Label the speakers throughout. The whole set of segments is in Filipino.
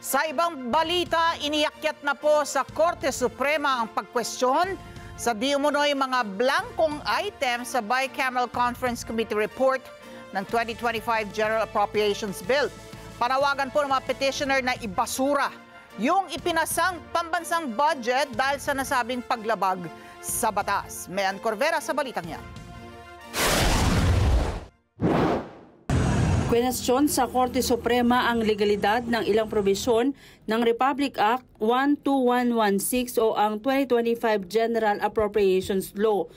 Speaker 1: Sa ibang balita, iniakyat na po sa Korte Suprema ang pagkwestiyon sa di umunoy mga blankong item sa Bicameral Conference Committee report ng 2025 General Appropriations Bill. Panawagan po ng mga petitioner na ibasura yung ipinasang pambansang budget dahil sa nasabing paglabag sa batas. Mean Corvera sa balitang yan.
Speaker 2: Kwenestyon sa Korte Suprema ang legalidad ng ilang probisyon ng Republic Act 12116 o ang 2025 General Appropriations Law.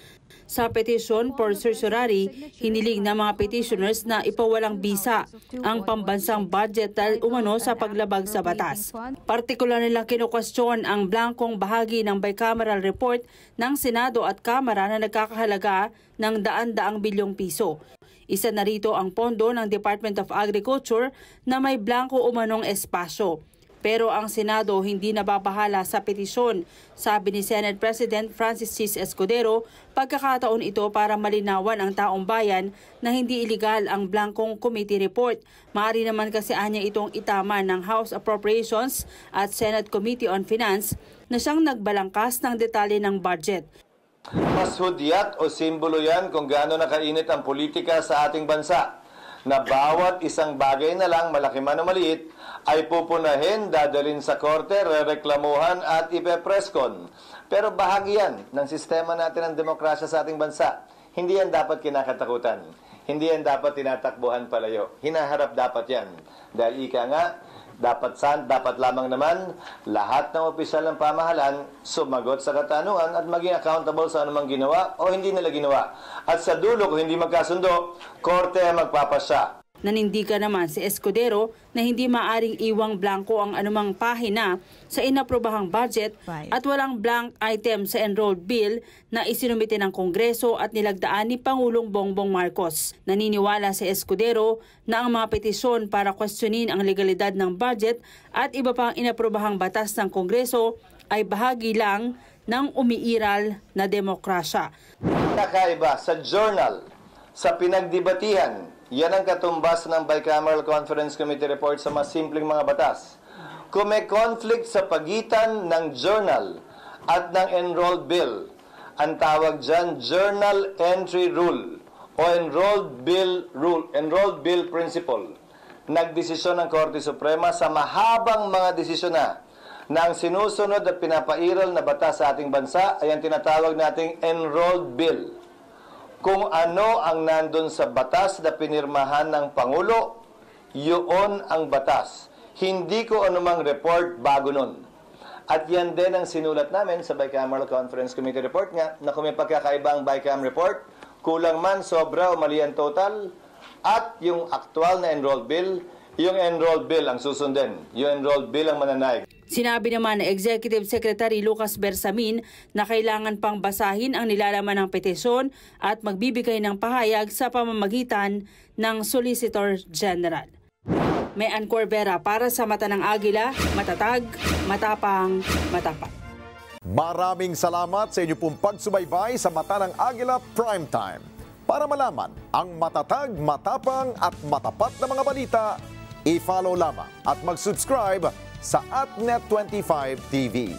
Speaker 2: Sa petisyon for certiorari, hiniling ng mga petitioners na ipawalang bisa ang pambansang budget dahil umano sa paglabag sa batas. Partikular nilang kinukwestiyon ang blankong bahagi ng bicameral report ng Senado at Kamara na nagkakahalaga ng daan-daang bilyong piso. Isa na rito ang pondo ng Department of Agriculture na may blanko umanong espasyo. Pero ang Senado hindi nababahala sa petisyon, sabi ni Senate President Francis C. Escudero, pagkakataon ito para malinawan ang taong bayan na hindi iligal ang blankong committee report. Maaari naman kasi anya itong itama ng House Appropriations at Senate Committee on Finance na siyang nagbalangkas ng detalye ng budget.
Speaker 3: Mas hudyat o simbolo yan kung gaano nakainit ang politika sa ating bansa, na bawat isang bagay na lang, malaki man o maliit, ay pupunahin, dadalhin sa korte, rereklamuhan at ipepreskon. Pero bahagi yan ng sistema natin ng demokrasya sa ating bansa. Hindi yan dapat kinakatakutan. Hindi yan dapat tinatakbuhan palayo. Hinaharap dapat yan. Dahil ika nga, dapat lamang naman lahat ng opisyal ng pamahalaan sumagot sa katanungan at maging accountable sa anumang ginawa o hindi nila ginawa. At sa dulo, kung hindi magkasundo, korte ang magpapasya.
Speaker 2: Nanindigan naman si Escudero na hindi maaring iwang blanko ang anumang pahina sa inaprobahang budget at walang blank item sa enrolled bill na isinumite ng Kongreso at nilagdaan ni Pangulong Bongbong Marcos. Naniniwala si Escudero na ang mga petisyon para questionin ang legalidad ng budget at iba pang inaprobahang batas ng Kongreso ay bahagi lang ng umiiral na demokrasya.
Speaker 3: Kakaiba sa journal, sa pinagdebatihan, yan ang katumbas ng Bicameral Conference Committee report sa mas simpleng mga batas. Kung may conflict sa pagitan ng journal at ng enrolled bill, ang tawag dyan journal entry rule o enrolled bill principle. Nagdesisyon ng Korte Suprema sa mahabang mga desisyon na ang sinusunod at pinapairal na batas sa ating bansa ay ang tinatawag nating enrolled bill. Kung ano ang nandun sa batas na pinirmahan ng Pangulo, yun ang batas. Hindi ko anumang report bago nun. At yan din ang sinulat namin sa Bicameral Conference Committee report nga, na kung may pagkakaiba ang Bicam report, kulang man, sobra o mali ang total, at yung aktual na enrolled bill, yung enrolled bill ang susundin. Yung enrolled bill ang mananaig.
Speaker 2: Sinabi naman ni Executive Secretary Lucas Bersamin na kailangan pang basahin ang nilalaman ng petisyon at magbibigay ng pahayag sa pamamagitan ng Solicitor General. Mean Corvera para sa Mata ng Agila, matatag, matapang, matapat.
Speaker 4: Maraming salamat sa inyo pong pagsubaybay sa Mata ng Agila Primetime. Para malaman ang matatag, matapang at matapat na mga balita, i-follow lamang at mag-subscribe sa @Net25 TV.